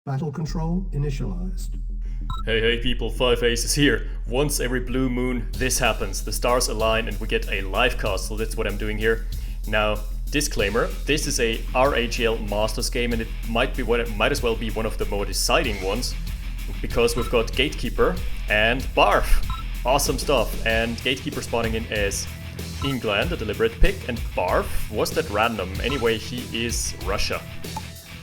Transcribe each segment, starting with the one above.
Battle control initialized. Hey people, 5 Aces here. Once every blue moon, this happens. The stars align and we get a live cast, so that's what I'm doing here. Now, disclaimer, this is a RAGL Masters game and it might as well be one of the more deciding ones, because we've got Gatekeeper and Barf. Awesome stuff. And Gatekeeper spawning in as England, a deliberate pick, and Barf, was that random? Anyway, he is Russia.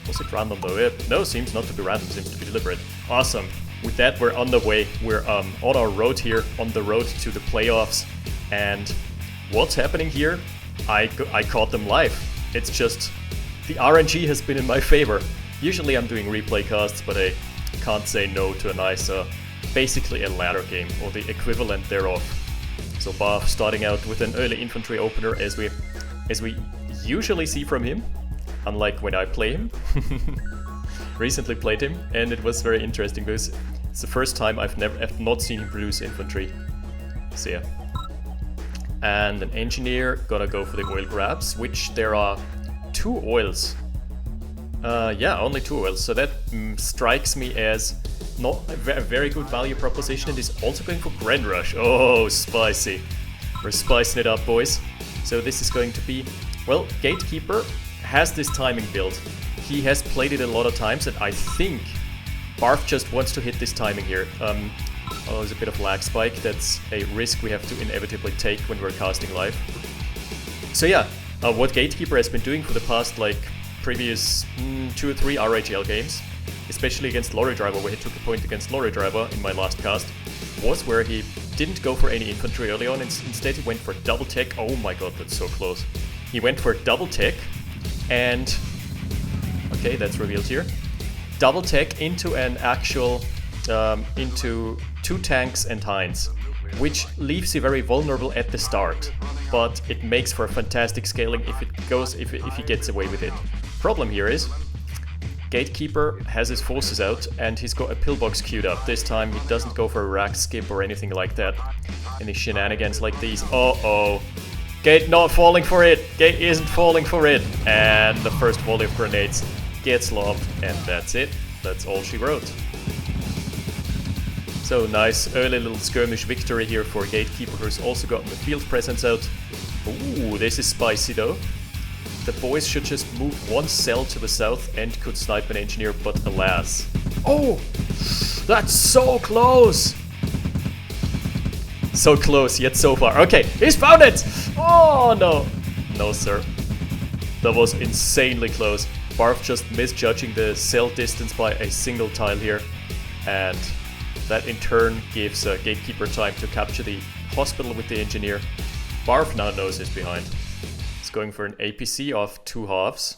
Was it random though? No, seems not to be random, seems to be deliberate. Awesome. With that, we're on the way. We're on our road here, on the road to the playoffs. And what's happening here? I caught them live. It's just, the RNG has been in my favor. Usually I'm doing replay casts, but I can't say no to a nice, basically a ladder game, or the equivalent thereof. So Barf starting out with an early infantry opener, as we usually see from him, unlike when I play him. Recently played him, and it was very interesting because it's the first time I've not seen him produce infantry. So yeah. And an engineer, gonna go for the oil grabs, which there are 2 oils. Yeah, only 2 oils, so that strikes me as not a very good value proposition. It is also going for Grand Rush. Oh, spicy. We're spicing it up, boys. So this is going to be, well, Gatekeeper has this timing build. He has played it a lot of times, and I think Barf just wants to hit this timing here. Oh, there's a bit of lag spike. That's a risk we have to inevitably take when we're casting live. So yeah, what Gatekeeper has been doing for the past, like, previous 2 or 3 RAGL games, especially against Lorry Driver, where he took a point against Lorry Driver in my last cast, was where he didn't go for any infantry early on, and instead he went for double tech. Oh my god, that's so close. He went for double tech, and okay, that's revealed here. Double tech into an actual, into 2 tanks and Heinz, which leaves you very vulnerable at the start, but it makes for a fantastic scaling if he gets away with it. Problem here is, Gatekeeper has his forces out and he's got a pillbox queued up. This time he doesn't go for a rack skip or anything like that. Any shenanigans like these. Uh-oh. Gate not falling for it. Gate isn't falling for it. And the first volley of grenades gets lobbed, and that's it. That's all she wrote. So nice early little skirmish victory here for Gatekeeper, who's also gotten the field presence out. Ooh, this is spicy though. The boys should just move 1 cell to the south and could snipe an engineer, but alas. Oh! That's so close! So close, yet so far. Okay, he's found it! Oh no! No, sir. That was insanely close. Barf just misjudging the cell distance by a single tile here. And that in turn gives Gatekeeper time to capture the hospital with the engineer. Barf now knows he's behind. He's going for an APC of 2 halves.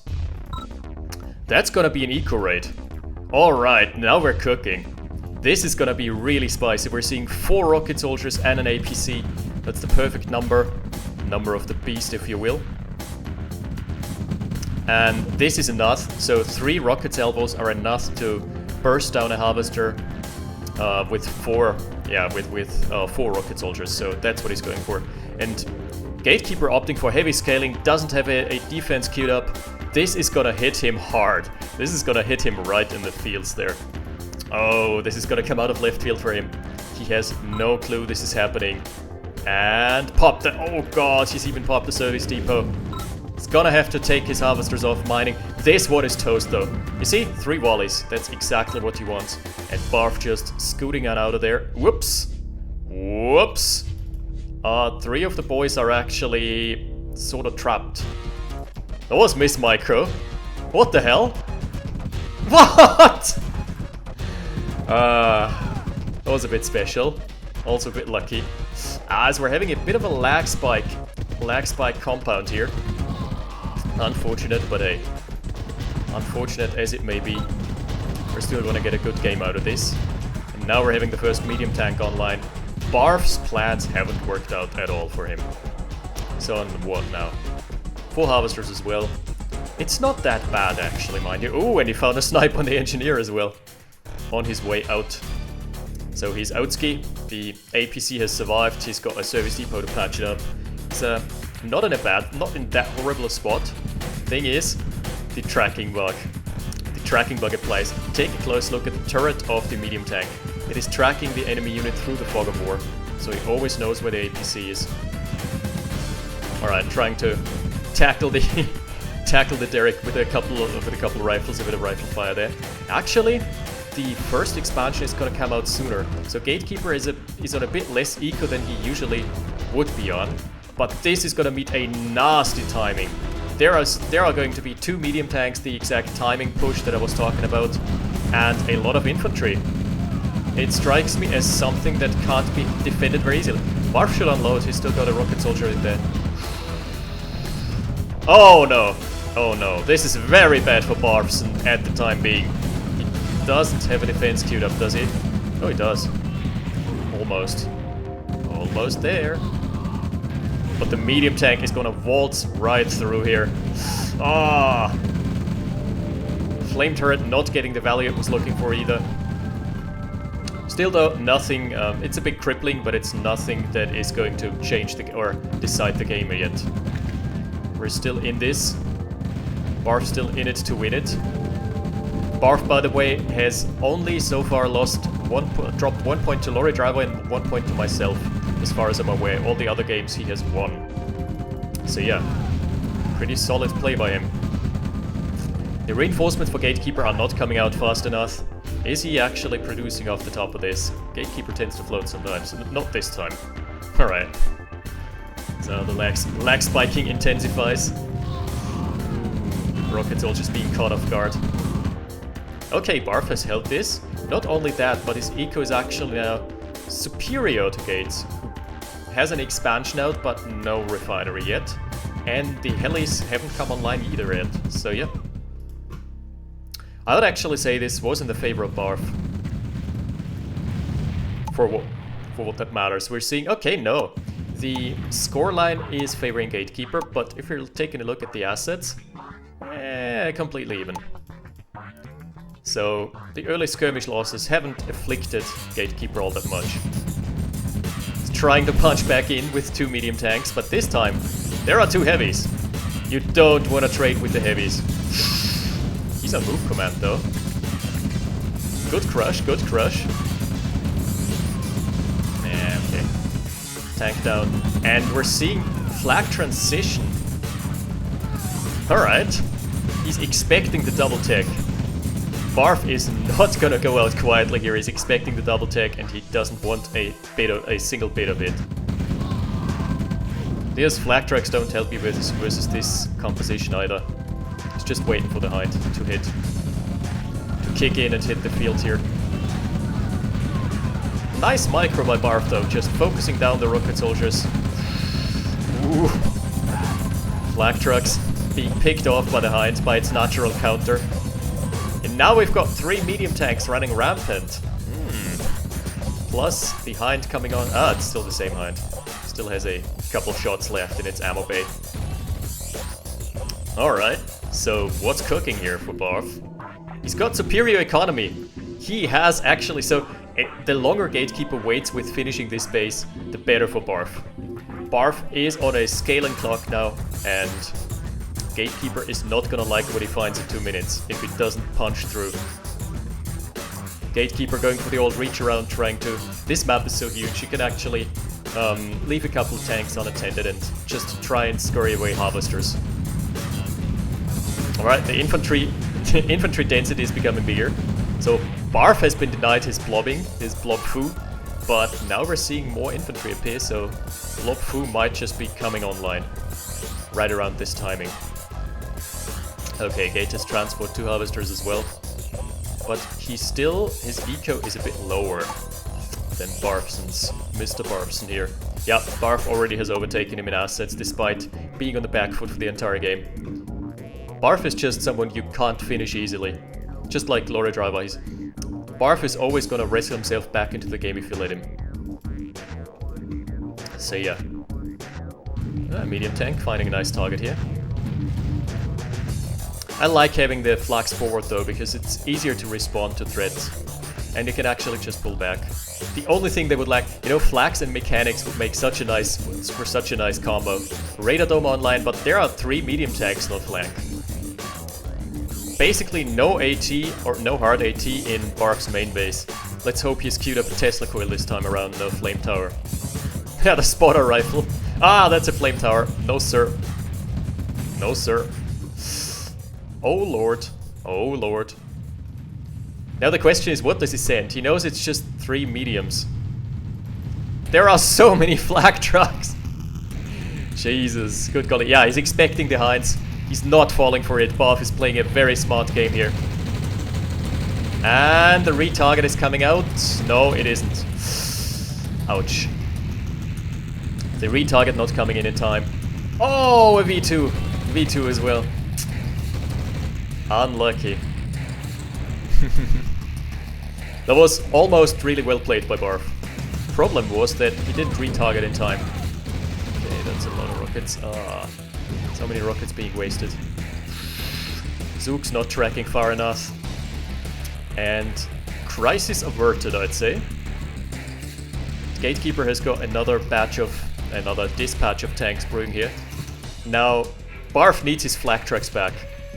That's gonna be an eco raid. Alright, now we're cooking. This is gonna be really spicy. We're seeing 4 rocket soldiers and an APC. That's the perfect number. Number of the beast, if you will. And this is enough. So 3 rocket salvos are enough to burst down a harvester with 4 rocket soldiers. So that's what he's going for. And Gatekeeper opting for heavy scaling, doesn't have a defense queued up. This is gonna hit him hard. This is gonna hit him right in the fields there. Oh, this is gonna come out of left field for him. He has no clue this is happening. And pop the, oh god, he's even popped the service depot. He's gonna have to take his harvesters off mining. This one is toast though. You see, 3 volleys, that's exactly what he wants. And Barf just scooting on out of there. Whoops. Whoops. 3 of the boys are actually sort of trapped. That was Miss Micro. What the hell? What? That was a bit special. Also a bit lucky. As we're having a bit of a lag spike compound here. Unfortunate, but hey, unfortunate as it may be, we're still gonna get a good game out of this. And now we're having the first medium tank online. Barf's plans haven't worked out at all for him. So on what now? 4 harvesters as well. It's not that bad actually, mind you. Oh, and he found a snipe on the engineer as well. On his way out. So he's outski. The APC has survived. He's got a service depot to patch it up. It's not in that horrible a spot. Thing is, the tracking bug. The tracking bug applies. Take a close look at the turret of the medium tank. It is tracking the enemy unit through the fog of war, so it always knows where the APC is. Alright, trying to tackle the tackle the Derrick with a couple of rifles, a bit of rifle fire there. Actually, the first expansion is gonna come out sooner, so Gatekeeper is on a bit less eco than he usually would be on, but this is gonna meet a nasty timing. There are going to be 2 medium tanks, the exact timing push that I was talking about, and a lot of infantry. It strikes me as something that can't be defended very easily. Barf should unload, he's still got a rocket soldier in there. Oh no! Oh no, this is very bad for Barfson at the time being. He doesn't have a defense queued up, does he? Oh, he does. Almost. Almost there. But the medium tank is gonna waltz right through here. Ah! Flame turret not getting the value it was looking for either. Still though, nothing, it's a bit crippling, but it's nothing that is going to change or decide the game yet. We're still in this. Barf's still in it to win it. Barf, by the way, has only so far dropped 1 point to Lorry Driver and 1 point to myself, as far as I'm aware. All the other games he has won. So yeah, pretty solid play by him. The reinforcements for Gatekeeper are not coming out fast enough. Is he actually producing off the top of this? Gatekeeper tends to float sometimes, not this time. Alright. So the lag spiking intensifies. Rocket soldiers being caught off guard. Okay, Barf has held this. Not only that, but his eco is actually now superior to Gates, who has an expansion out but no refinery yet. And the helis haven't come online either yet, so yeah. I would actually say this was in the favor of Barf. For what that matters. We're seeing, okay, no. The scoreline is favoring Gatekeeper, but if you're taking a look at the assets, completely even. So, the early skirmish losses haven't afflicted Gatekeeper all that much. He's trying to punch back in with 2 medium tanks, but this time, there are 2 heavies. You don't want to trade with the heavies. He's on move command though. Good crush, good crush. Yeah, okay. Tank down. And we're seeing Flak transition. Alright. He's expecting the double tech. Barf is not gonna go out quietly here. He's expecting the double tech and he doesn't want a single bit of it. These flak tracks don't help you versus this composition either. He's just waiting for the Hind to hit. To kick in and hit the field here. Nice micro by Barf though, just focusing down the rocket soldiers. Ooh. Flak trucks being picked off by the Hind by its natural counter. And now we've got 3 medium tanks running rampant. Plus the Hind coming on. Ah, it's still the same Hind. Still has a couple shots left in its ammo bay. Alright, so what's cooking here for Barf? He's got superior economy. He has actually, so the longer Gatekeeper waits with finishing this base, the better for Barf. Barf is on a scaling clock now, and Gatekeeper is not gonna like what he finds in 2 minutes if it doesn't punch through. Gatekeeper going for the old reach around, trying to... This map is so huge, you can actually leave a couple of tanks unattended and just try and scurry away harvesters. Alright, the infantry density is becoming bigger. So Barf has been denied his blobbing, his blob foo, but now we're seeing more infantry appear, so blob foo might just be coming online right around this timing. Okay, Gate has transport 2 harvesters as well, but his eco is a bit lower than Barfson's. Mr. Barfson here. Yeah, Barf already has overtaken him in assets despite being on the back foot for the entire game. Barf is just someone you can't finish easily. Just like Lorry Driver, Barf is always gonna wrestle himself back into the game if you let him. So yeah. Medium tank finding a nice target here. I like having the Flaks forward though, because it's easier to respond to threats. And you can actually just pull back. The only thing they would lack, you know, Flaks and mechanics would make such a nice combo. Radar Dome online, but there are 3 medium tanks, not Flak. basically no AT or no hard AT in Barf's main base. Let's hope he's queued up a Tesla coil this time around, no flame tower. Yeah, the spotter rifle. Ah, that's a flame tower. No sir. No sir. Oh lord. Oh lord. Now the question is, what does he send? He knows it's just 3 mediums. There are so many flak trucks. Jesus, good golly. Yeah, he's expecting the Heinz. He's not falling for it. Barf is playing a very smart game here. And the retarget is coming out. No, it isn't. Ouch. The retarget not coming in time. Oh, a V2. V2 as well. Unlucky. That was almost really well played by Barf. Problem was that he didn't retarget in time. Okay, that's a lot of rockets. Ah, so many rockets being wasted. Zook's not tracking far enough. And crisis averted, I'd say. Gatekeeper has got another dispatch of tanks brewing here. Now, Barf needs his flak trucks back.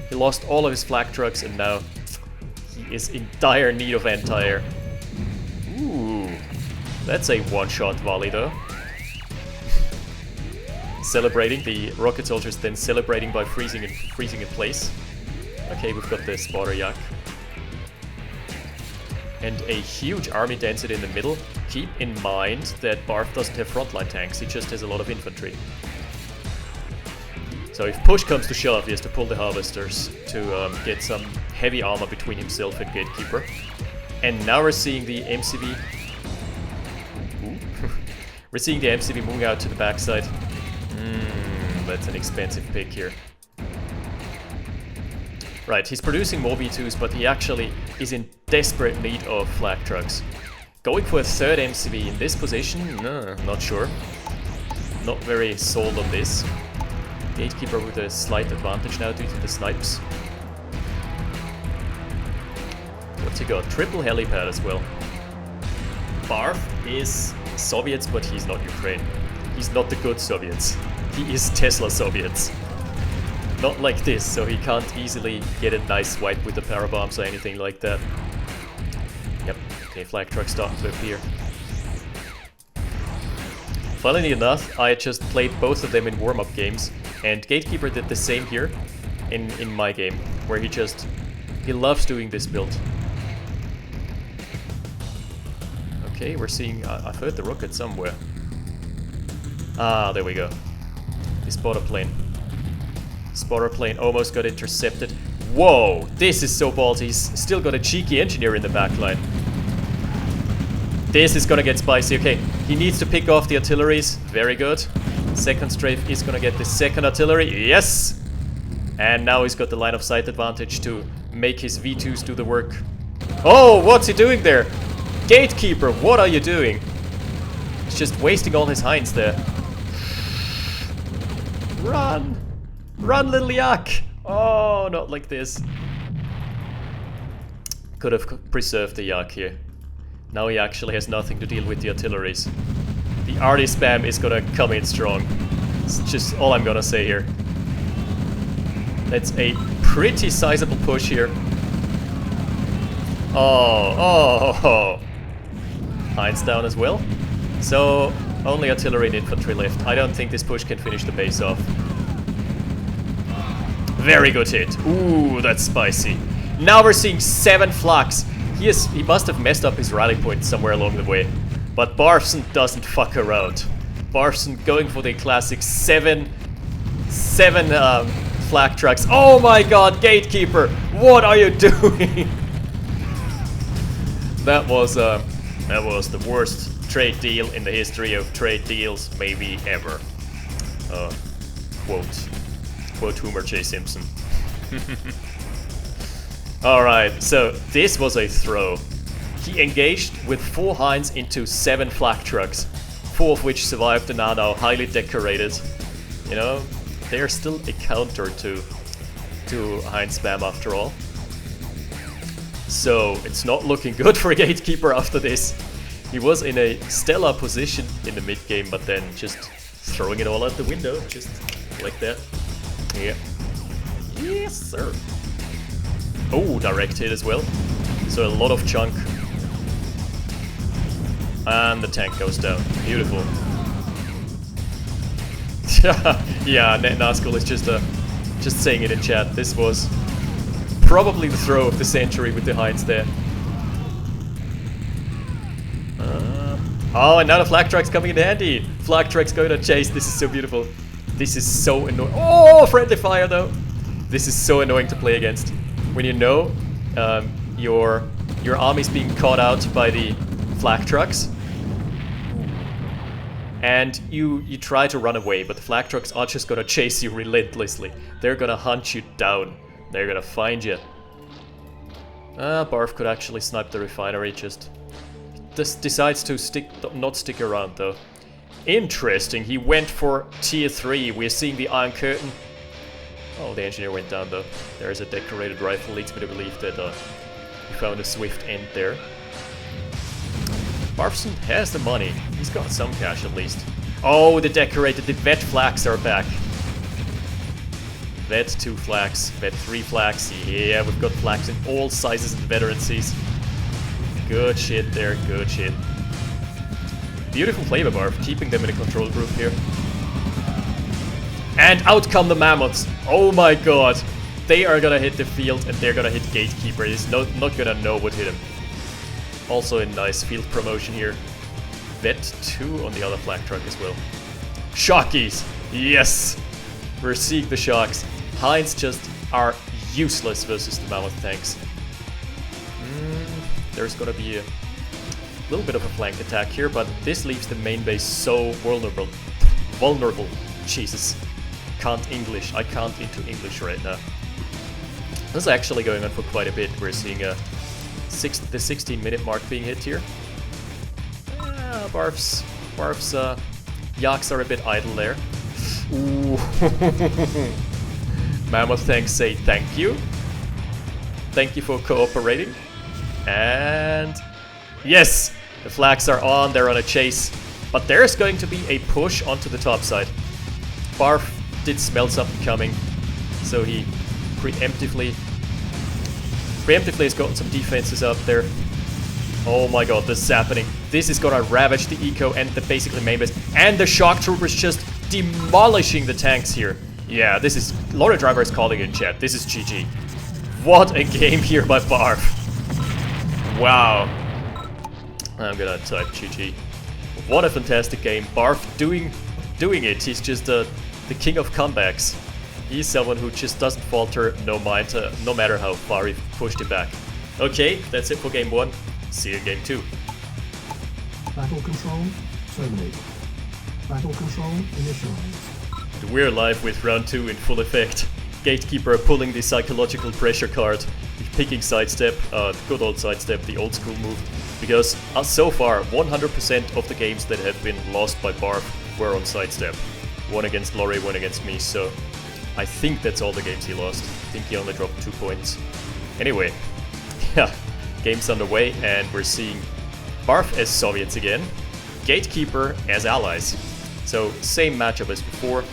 He lost all of his flak trucks and now he is in dire need of anti-air. Ooh, that's a one-shot volley though. Celebrating, the rocket soldiers then celebrating by freezing in place. Okay, we've got the spotter yak. And a huge army density in the middle. Keep in mind that Barf doesn't have frontline tanks, he just has a lot of infantry. So if push comes to shove, he has to pull the harvesters to get some heavy armor between himself and Gatekeeper. And now we're seeing the MCV. We're seeing the MCV moving out to the backside. That's an expensive pick here. Right, he's producing more V2s, but he actually is in desperate need of flak trucks. Going for a third MCV in this position? No, not sure. Not very sold on this. Gatekeeper with a slight advantage now due to the snipes. What's he got? Triple helipad as well. Barf is Soviets, but he's not Ukraine. He's not the good Soviets. He is Tesla Soviets. Not like this, so he can't easily get a nice wipe with the parabombs or anything like that. Yep, okay, flak truck starting to appear. Funnily enough, I just played both of them in warm-up games, and Gatekeeper did the same here in my game, where he loves doing this build. Okay, we're seeing, I've heard the rocket somewhere. Ah, there we go. The spotter plane. Spotter plane almost got intercepted. Whoa, this is so ballsy. He's still got a cheeky engineer in the backline. This is gonna get spicy. Okay, he needs to pick off the artilleries. Very good. Second strafe is gonna get the second artillery. Yes! And now he's got the line of sight advantage to make his V2s do the work. Oh, what's he doing there? Gatekeeper, what are you doing? He's just wasting all his hinds there. Run! Run, little yak! Oh, not like this. Could have preserved the yak here. Now he actually has nothing to deal with the artilleries. The RD spam is gonna come in strong. It's just all I'm gonna say here. That's a pretty sizable push here. Oh. Heinz down as well. So, only artillery and infantry left. I don't think this push can finish the base off. Very good hit. Ooh, that's spicy. Now we're seeing 7 flaks. He must have messed up his rally point somewhere along the way. But Barfson doesn't fuck around. Barfson going for the classic 7 flak trucks. Oh my god, Gatekeeper! What are you doing? That was the worst trade deal in the history of trade deals, maybe ever. Quote Homer J. Simpson. Alright, so this was a throw. He engaged with 4 Heinz into 7 flak trucks, 4 of which survived and are now highly decorated. You know, they're still a counter to Heinz spam after all. So it's not looking good for Gatekeeper after this. He was in a stellar position in the mid game, but then just throwing it all out the window, just like that. Yeah. Yes, sir. Oh, direct hit as well. So a lot of chunk. And the tank goes down. Beautiful. Yeah, Nazgul is just saying it in chat. This was probably the throw of the century with the Heinz there. Oh, and now the Flak truck's coming in handy. Flak truck's going to chase. This is so beautiful. This is so annoying. Oh, friendly fire though. This is so annoying to play against. When you know your army's being caught out by the Flak trucks, and you try to run away, but the Flak trucks are just gonna chase you relentlessly. They're gonna hunt you down. They're gonna find you. Barf could actually snipe the refinery, just decides to not stick around though. Interesting, he went for tier 3. We're seeing the Iron Curtain. Oh, the engineer went down though. There is a decorated rifle, leads me to believe that we found a swift end there. Barfson has the money. He's got some cash at least. Oh, the vet flaks are back. Vet 2 flaks, vet 3 flaks. Yeah, we've got flaks in all sizes and veterancies. Good shit there, good shit. Beautiful play by Barf, keeping them in a control group here. And out come the mammoths. Oh my god. They are gonna hit the field and they're gonna hit Gatekeeper. He's not gonna know what hit him. Also a nice field promotion here. Vet 2 on the other Flak truck as well. Shockies! Yes! We're seeing the shocks. Heinz just are useless versus the mammoth tanks. There's gonna be a little bit of a flank attack here, but this leaves the main base so vulnerable. Jesus. Can't English. I can't into English right now. This is actually going on for quite a bit. We're seeing the 16-minute mark being hit here. Barf's yaks are a bit idle there. Ooh. Mammoth tanks say thank you. Thank you for cooperating. And yes, the flags are on, they're on a chase. But there's going to be a push onto the top side. Barf did smell something coming, so he preemptively has gotten some defenses up there. Oh my god, this is happening. This is gonna ravage the eco and the basically main base. And the shock troopers just demolishing the tanks here. Yeah, this is... Lorry Driver is calling in chat. This is GG. What a game here by Barf. Wow. I'm gonna type GG. What a fantastic game. Barf doing it. He's just the king of comebacks. He's someone who just doesn't falter no matter how far we've pushed him back. Okay, that's it for game 1. See you in game 2. Battle control terminated. Battle control initialized. And we're live with round 2 in full effect. Gatekeeper pulling the psychological pressure card, picking sidestep, the good old sidestep, the old school move. Because so far, 100% of the games that have been lost by Barf were on sidestep. One against Lorry, one against me, so I think that's all the games he lost. I think he only dropped 2 points. Anyway, yeah, game's underway, and we're seeing Barf as Soviets again, Gatekeeper as allies. So same matchup as before,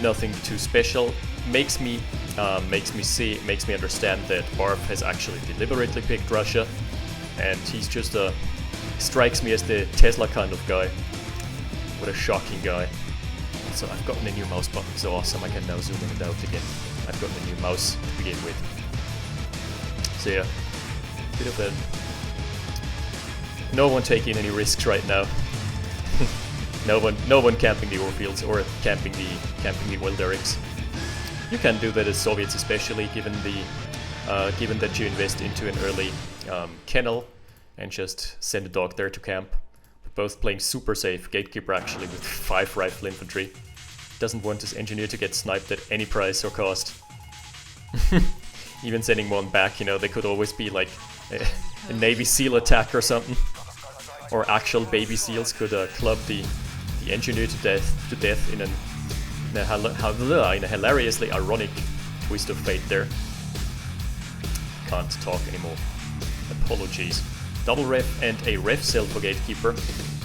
nothing too special. Makes me understand that Barf has actually deliberately picked Russia, and he's just strikes me as the Tesla kind of guy. What a shocking guy. Also, I've gotten a new mouse button, so awesome, I can now zoom in and out again. I've gotten a new mouse to begin with. So yeah, bit of a... No one taking any risks right now. No one camping the ore fields or camping the oil derricks. You can do that as Soviets, especially given that you invest into an early kennel and just send a dog there to camp. We're both playing super safe. Gatekeeper actually with 5 rifle infantry. Doesn't want his engineer to get sniped at any price or cost. Even sending one back, you know, they could always be like a Navy SEAL attack or something. Or actual baby seals could club the engineer to death in a hilariously ironic twist of fate there. Can't talk anymore. Apologies. Double ref and a ref cell for Gatekeeper.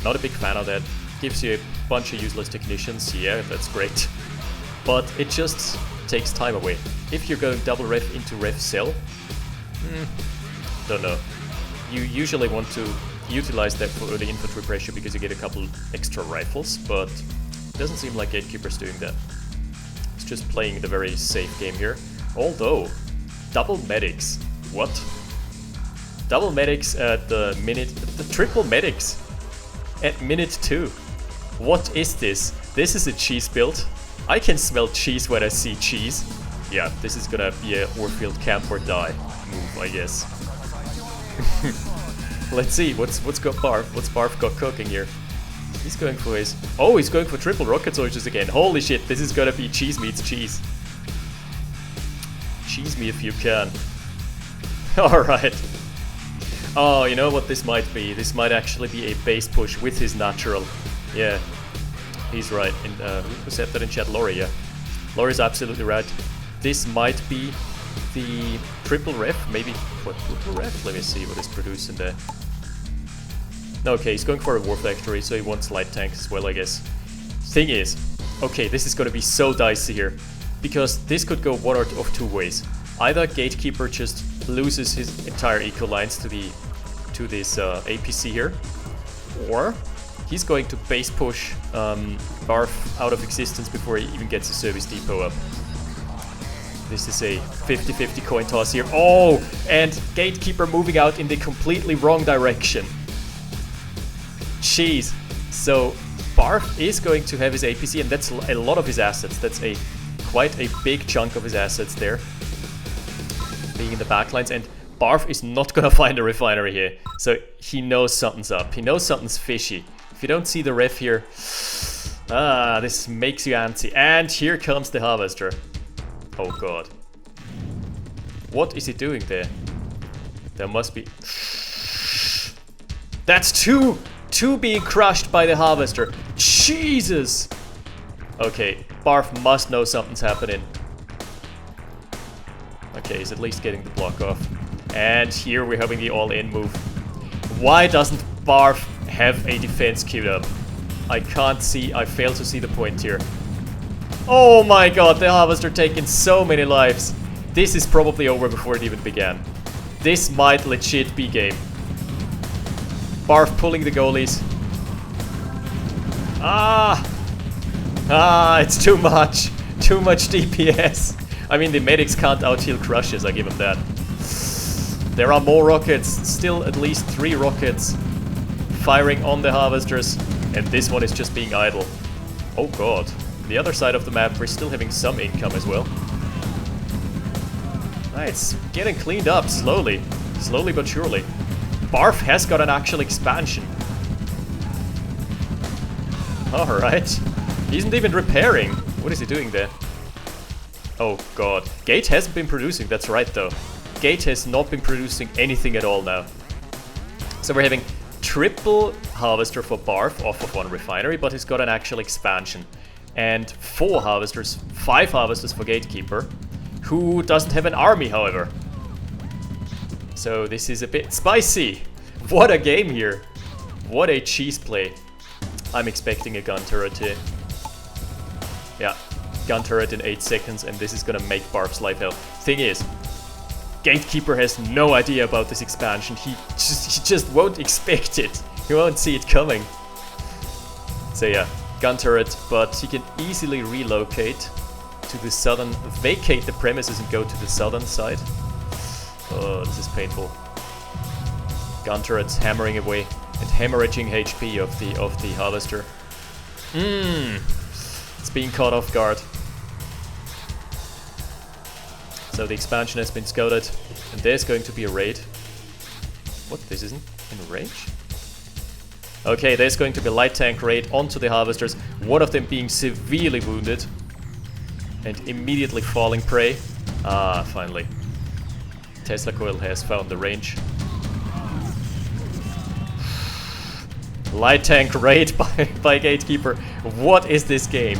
Not a big fan of that. Gives you a bunch of useless technicians. Yeah, that's great. But it just takes time away. If you're going double ref into ref cell, Don't know. You usually want to utilize that for early infantry pressure because you get a couple extra rifles, but it doesn't seem like Gatekeeper's doing that. He's just playing the very safe game here. Although, double medics. What? Double medics at the minute... The triple medics at minute 2. What is this? This is a cheese build. I can smell cheese when I see cheese. Yeah, this is gonna be a Warfield camp or die move, I guess. Let's see, what's got Barf? What's Barf got cooking here? He's going for his... Oh, he's going for triple rocket soldiers again. Holy shit, this is gonna be cheese meets cheese. Cheese me if you can. Alright. Oh, you know what this might be? This might actually be a base push with his natural. Yeah, he's right. And who said that in chat? Laurie, yeah. Laurie's absolutely right. This might be the triple ref, maybe quadruple ref? Let me see what is produced in there. Okay, he's going for a war factory, so he wants light tanks as well, I guess. Thing is, okay, this is gonna be so dicey here, because this could go one of two ways. Either Gatekeeper just loses his entire eco lines to this APC here, or he's going to base push Barf out of existence before he even gets a service depot up. This is a 50-50 coin toss here. Oh, and Gatekeeper moving out in the completely wrong direction. Jeez. So Barf is going to have his APC, and that's a lot of his assets. That's quite a big chunk of his assets there, being in the backlines. And Barf is not gonna find a refinery here, so he knows something's up. He knows something's fishy. If you don't see the ref here, this makes you antsy. And here comes the harvester. Oh god. What is he doing there? There must be... That's two being crushed by the harvester. Jesus! Okay, Barf must know something's happening. Okay, he's at least getting the block off. And here we're having the all-in move. Why doesn't Barf have a defense queued up? I fail to see the point here. Oh my god, the harvester taking so many lives. This is probably over before it even began. This might legit be game. Barf pulling the goalies. It's too much. Too much DPS. I mean, the medics can't out-heal crushes, I give them that. There are more rockets. Still at least 3 rockets firing on the harvesters. And this one is just being idle. Oh god. The other side of the map, we're still having some income as well. It's getting cleaned up slowly. Slowly but surely. Barf has got an actual expansion. Alright. He isn't even repairing. What is he doing there? Oh god. Gate hasn't been producing, that's right though. Gate has not been producing anything at all now. So we're having triple harvester for Barf off of 1 refinery, but he's got an actual expansion. And 5 harvesters for Gatekeeper, who doesn't have an army, however. So this is a bit spicy. What a game here. What a cheese play. I'm expecting a gun turret here. Yeah, gun turret in 8 seconds, and this is gonna make Barf's life hell. Thing is, Gatekeeper has no idea about this expansion. He just won't expect it. He won't see it coming. So yeah. Gun turret, but he can easily relocate to the southern, vacate the premises and go to the southern side. Oh, this is painful. Gun turrets hammering away and hemorrhaging HP of the harvester. It's being caught off guard. So the expansion has been scouted, and there's going to be a raid. What? This isn't in range? Okay, there's going to be a light tank raid onto the harvesters, one of them being severely wounded and immediately falling prey. Finally. Tesla coil has found the range. Light tank raid by Gatekeeper. What is this game?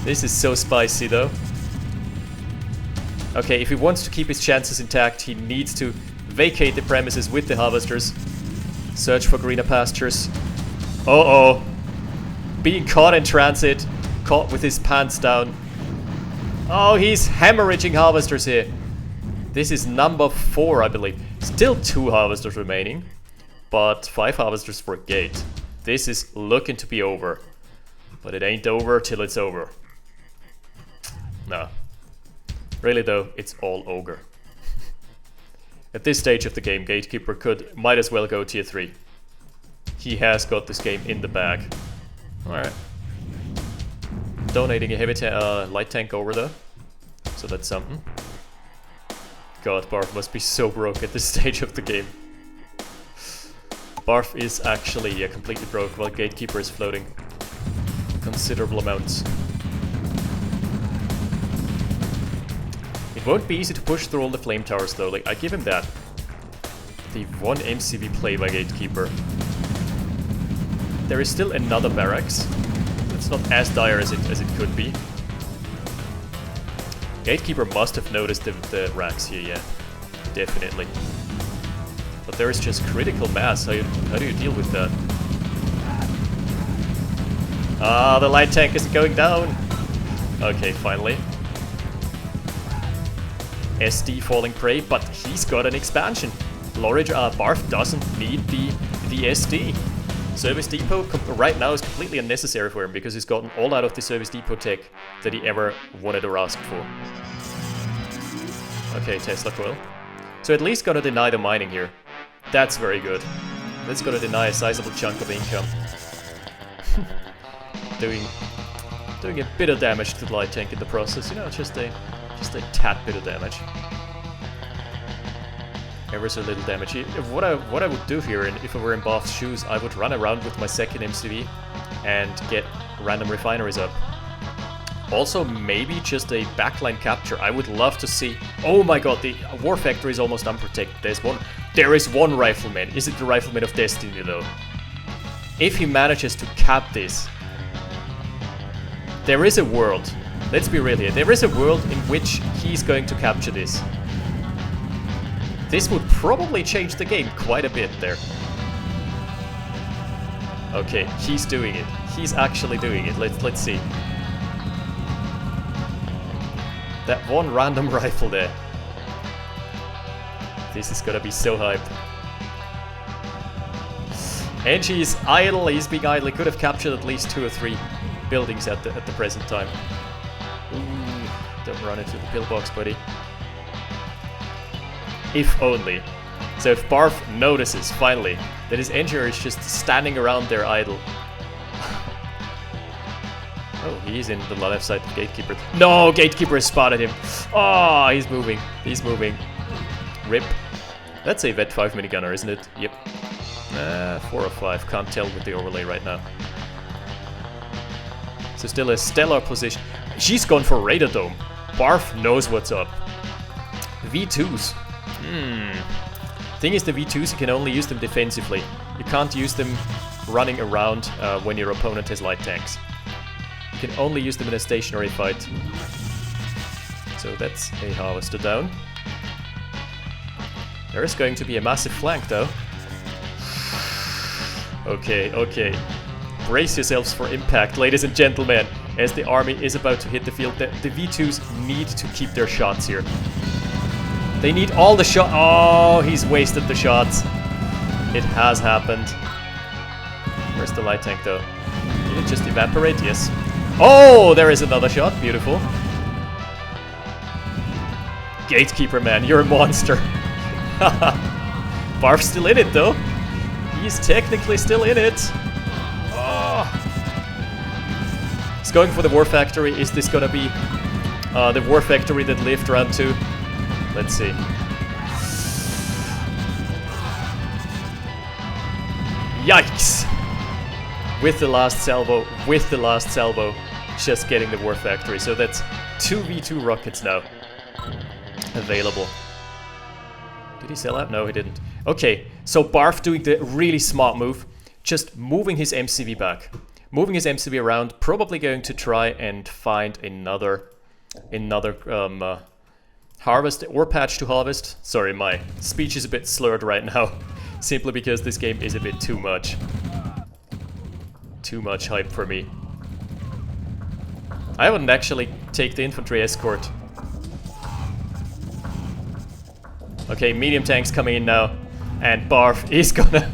This is so spicy though. Okay, if he wants to keep his chances intact, he needs to vacate the premises with the harvesters. Search for greener pastures. Uh-oh. Being caught in transit. Caught with his pants down. Oh, he's hemorrhaging harvesters here. This is number 4, I believe. Still 2 harvesters remaining, but 5 harvesters for gate. This is looking to be over, but it ain't over till it's over. No. Really though, it's all ogre. At this stage of the game, Gatekeeper might as well go tier 3. He has got this game in the bag. Alright. Donating a heavy light tank over though, so that's something. God, Barf must be so broke at this stage of the game. Barf is actually completely broke while Gatekeeper is floating considerable amounts. It won't be easy to push through all the flame towers though, like I give him that. The 1 MCV play by Gatekeeper. There is still another barracks. It's not as dire as it could be. Gatekeeper must have noticed the racks here, yeah. Definitely. But there is just critical mass. How do you deal with that? Ah, the light tank isn't going down. Okay, finally. SD falling prey, but he's got an expansion. Barf doesn't need the SD. Service Depot right now is completely unnecessary for him because he's gotten all out of the Service Depot tech that he ever wanted or asked for. Okay, Tesla coil. So at least gonna deny the mining here. That's very good. That's gonna deny a sizable chunk of income. doing a bit of damage to the light tank in the process, you know, just a tad bit of damage. Ever so little damage. What I would do here, and if I were in Barf's shoes, I would run around with my second MCV and get random refineries up. Also, maybe just a backline capture. I would love to see. Oh my god, the war factory is almost unprotected. There is one rifleman. Is it the rifleman of destiny though? If he manages to cap this, there is a world. Let's be real here. There is a world in which he's going to capture this. This would probably change the game quite a bit there. Okay, he's doing it. He's actually doing it. Let's see. That one random rifle there. This is gonna be so hype. And he's idle. He's being idle. He could have captured at least 2 or 3 buildings at the present time. Ooh, don't run into the pillbox, buddy. If only. So if Barf notices, finally, that his engineer is just standing around there idle. Oh, he's in the left side of Gatekeeper. No, Gatekeeper has spotted him. Oh, he's moving. He's moving. Rip. That's a Vet 5 minigunner, isn't it? Yep. 4 or 5. Can't tell with the overlay right now. So still a stellar position. She's gone for Radar Dome. Barf knows what's up. V2s. Thing is, the V2s, you can only use them defensively. You can't use them running around when your opponent has light tanks. You can only use them in a stationary fight. So that's a harvester down. There is going to be a massive flank though. Okay, okay. Brace yourselves for impact, ladies and gentlemen, as the army is about to hit the field. The V2s need to keep their shots here. They need all the shots. Oh, he's wasted the shots. It has happened. Where's the light tank though? Did it just evaporate? Yes. Oh, there is another shot. Beautiful. Gatekeeper, man, you're a monster. Barf's still in it though. He's technically still in it. Oh. He's going for the war factory. Is this gonna be the war factory that lived round 2? Let's see. Yikes! With the last salvo, just getting the war factory. So that's 2 V2 rockets now available. Did he sell out? No, he didn't. Okay, so Barf doing the really smart move, just moving his MCV back. Moving his MCV around, probably going to try and find another harvest or patch to harvest. Sorry, my speech is a bit slurred right now, simply because this game is a bit too much. Too much hype for me. I wouldn't actually take the infantry escort. Okay, medium tanks coming in now. And Barf is gonna...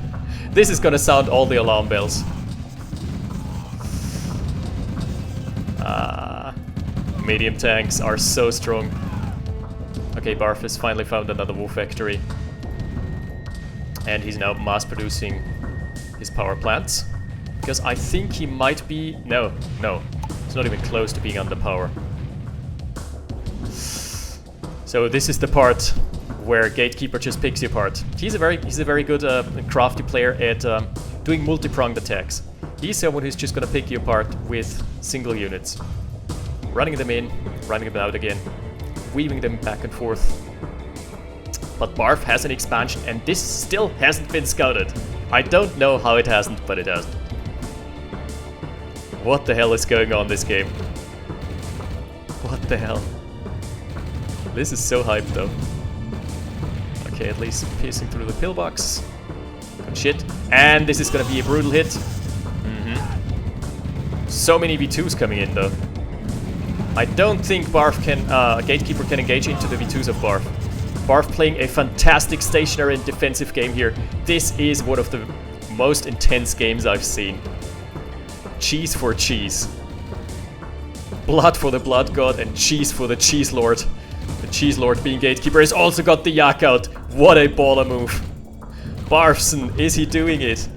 This is gonna sound all the alarm bells. Medium tanks are so strong. Okay, Barf has finally found another war factory. And he's now mass producing his power plants. Because I think he might be... No. It's not even close to being under power. So this is the part where Gatekeeper just picks you apart. He's a very good crafty player at doing multi-pronged attacks. He's someone who's just gonna pick you apart with single units. Running them in, running them out again, weaving them back and forth. But Barf has an expansion and this still hasn't been scouted. I don't know how it hasn't, but it hasn't. What the hell is going on this game? What the hell? This is so hyped though. Okay, at least piercing through the pillbox. Good shit. And this is gonna be a brutal hit. So many V2s coming in though. I don't think Barf can, Gatekeeper can engage into the V2s of Barf. Barf playing a fantastic stationary and defensive game here. This is one of the most intense games I've seen. Cheese for cheese. Blood for the Blood God and cheese for the Cheese Lord. The Cheese Lord being Gatekeeper has also got the yak out. What a baller move. Barfson, is he doing it?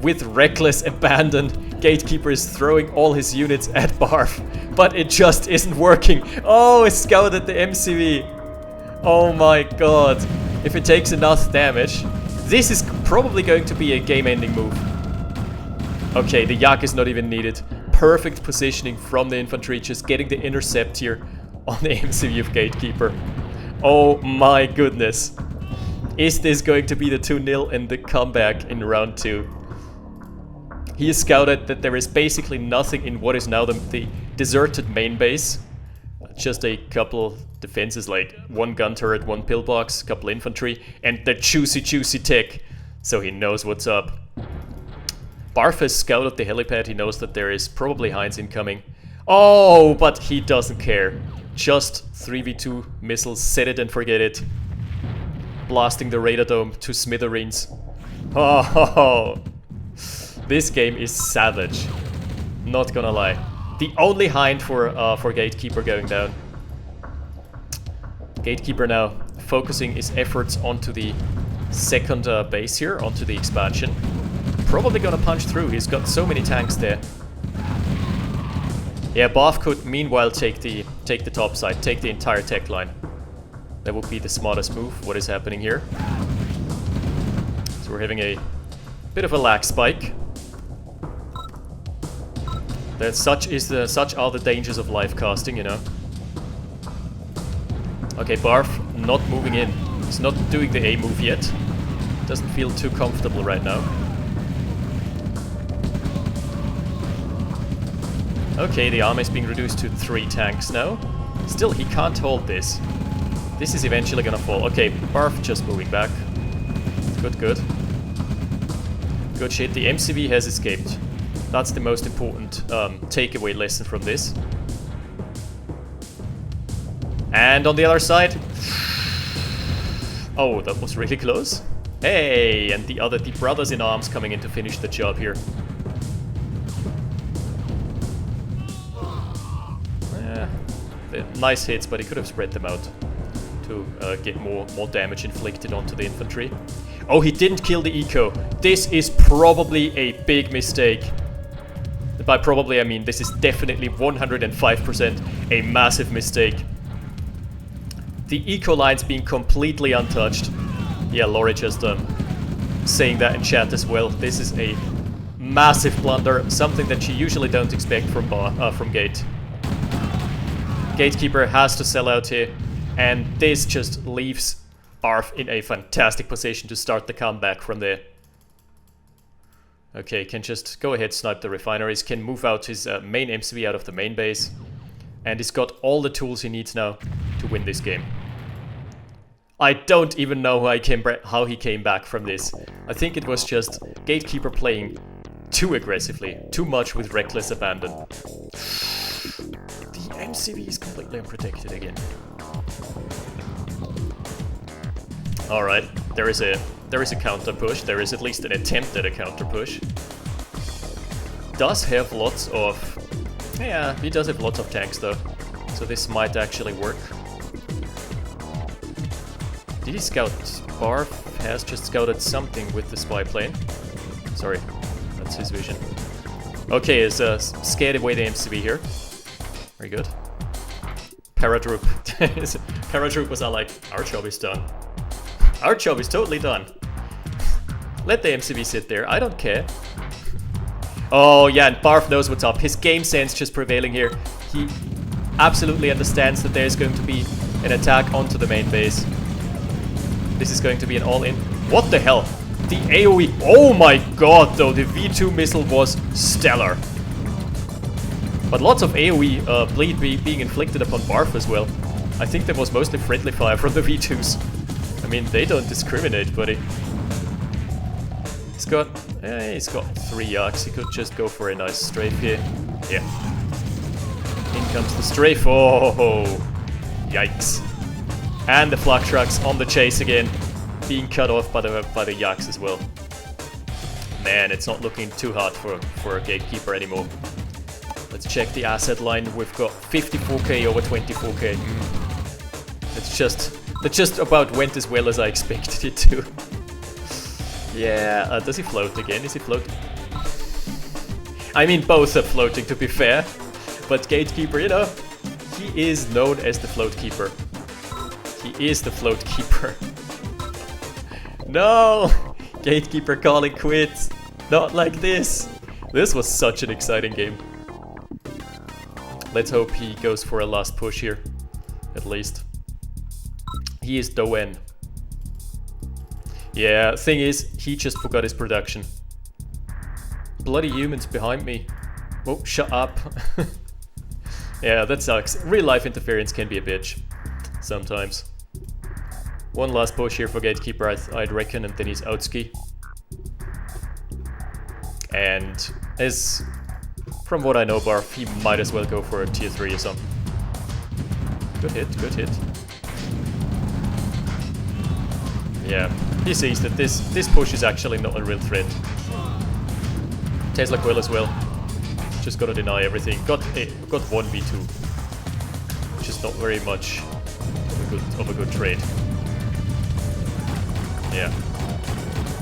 With reckless abandon, Gatekeeper is throwing all his units at Barf, but it just isn't working. Oh, it's scouted the MCV. Oh my god. If it takes enough damage, this is probably going to be a game-ending move. Okay, the yak is not even needed. Perfect positioning from the infantry, just getting the intercept here on the MCV of Gatekeeper. Oh my goodness. Is this going to be the 2-0 and the comeback in round 2? He has scouted that there is basically nothing in what is now the deserted main base. Just a couple defenses, like one gun turret, one pillbox, a couple infantry, and the juicy tech. So he knows what's up. Barf has scouted the helipad, he knows that there is probably Heinz incoming. Oh, but he doesn't care. Just 3v2 missiles, set it and forget it. Blasting the radar dome to smithereens. Oh, this game is savage. Not gonna lie. The only hind for Gatekeeper going down. Gatekeeper now focusing his efforts onto the second base here, onto the expansion. Probably gonna punch through, he's got so many tanks there. Yeah, Barf could meanwhile take the top side, take the entire tech line. That would be the smartest move. What is happening here? So we're having a bit of a lag spike. Such are the dangers of live casting, you know. Okay, Barf not moving in. He's not doing the A move yet. Doesn't feel too comfortable right now. Okay, the army is being reduced to 3 tanks now. Still, he can't hold this. This is eventually gonna fall. Okay, Barf just moving back. Good. Good shit, the MCV has escaped. That's the most important takeaway lesson from this. And on the other side... Oh, that was really close. Hey, and the brothers in arms coming in to finish the job here. Nice hits, but he could have spread them out to get more damage inflicted onto the infantry. Oh, he didn't kill the eco. This is probably a big mistake. By probably, I mean this is definitely 105% a massive mistake. The eco lines being completely untouched. Yeah, Laurie just saying that in chat as well. This is a massive blunder, something that you usually don't expect from Gate. Gatekeeper has to sell out here, and this just leaves Barf in a fantastic position to start the comeback from there. Okay, can just go ahead, snipe the refineries, can move out his main MCV out of the main base, and he's got all the tools he needs now to win this game. I don't even know how he came back from this. I think it was just Gatekeeper playing too aggressively, too much with reckless abandon. The MCV is completely unprotected again. Alright, there is a counter push. There is at least an attempt at a counter push. Does have lots of... Yeah, he does have lots of tanks though. So this might actually work. Did he scout? Barf has just scouted something with the spy plane. Sorry, that's his vision. Okay, is scared away the MCV here. Very good. Paratroop. Paratroopers are like, our job is done. Our job is totally done. Let the MCV sit there, I don't care. Oh yeah, and Barf knows what's up. His game sense just prevailing here. He absolutely understands that there's going to be an attack onto the main base. This is going to be an all-in. What the hell? The AoE. Oh my god, though. The V2 missile was stellar. But lots of AoE bleed being inflicted upon Barf as well. I think that was mostly friendly fire from the V2s. I mean, they don't discriminate, buddy. He's got 3 Yaks. He could just go for a nice strafe here. Yeah. In comes the strafe. Oh, yikes. And the Flak trucks on the chase again, being cut off by the Yaks as well. Man, it's not looking too hard for a Gatekeeper anymore. Let's check the asset line. We've got 54k over 24k. That just about went as well as I expected it to. Yeah, does he float again? Is he floating? I mean, both are floating, to be fair. But Gatekeeper, you know, he is known as the float keeper. He is the float keeper. No! Gatekeeper calling quits. Not like this. This was such an exciting game. Let's hope he goes for a last push here. At least. He is Doen. Yeah, thing is, he just forgot his production. Bloody humans behind me. Oh, shut up. Yeah, that sucks. Real life interference can be a bitch. Sometimes. One last push here for Gatekeeper, I'd reckon, and then he's outski. And as from what I know, Barf, he might as well go for a tier 3 or something. Good hit, good hit. Yeah, he sees that this push is actually not a real threat. Tesla Quill as well. Just gotta deny everything. Got 1 V2. Which is not very much of a good trade. Yeah.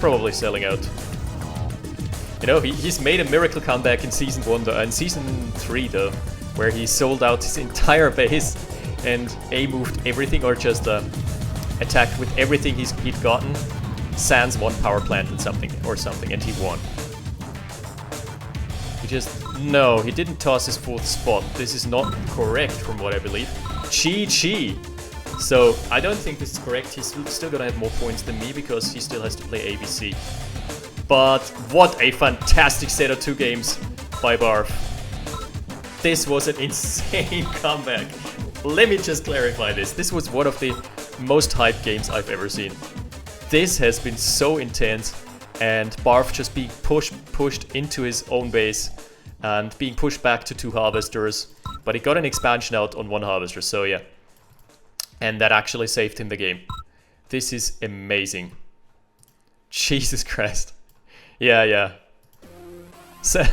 Probably selling out. You know, he's made a miracle comeback in Season 1 though, and Season 3 though, where he sold out his entire base and A-moved everything, or just attacked with everything he'd gotten, sans 1 power plant and something, and he won. No, he didn't toss his 4th spot. This is not correct from what I believe. Chi. So, I don't think this is correct. He's still gonna have more points than me because he still has to play ABC. But what a fantastic set of 2 games by Barf. This was an insane comeback. Let me just clarify this. This was one of the most hyped games I've ever seen. This has been so intense, and Barf just being pushed into his own base and being pushed back to 2 harvesters. But he got an expansion out on 1 harvester, so yeah. And that actually saved him the game. This is amazing. Jesus Christ. Yeah. So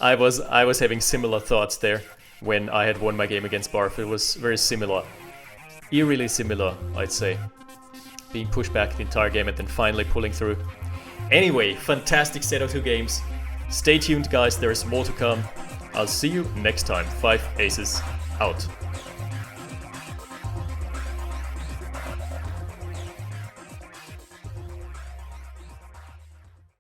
I was having similar thoughts there when I had won my game against Barf. It was very similar. Eerily similar, I'd say. Being pushed back the entire game and then finally pulling through. Anyway, fantastic set of 2 games. Stay tuned, guys, there is more to come. I'll see you next time. 5 Aces out.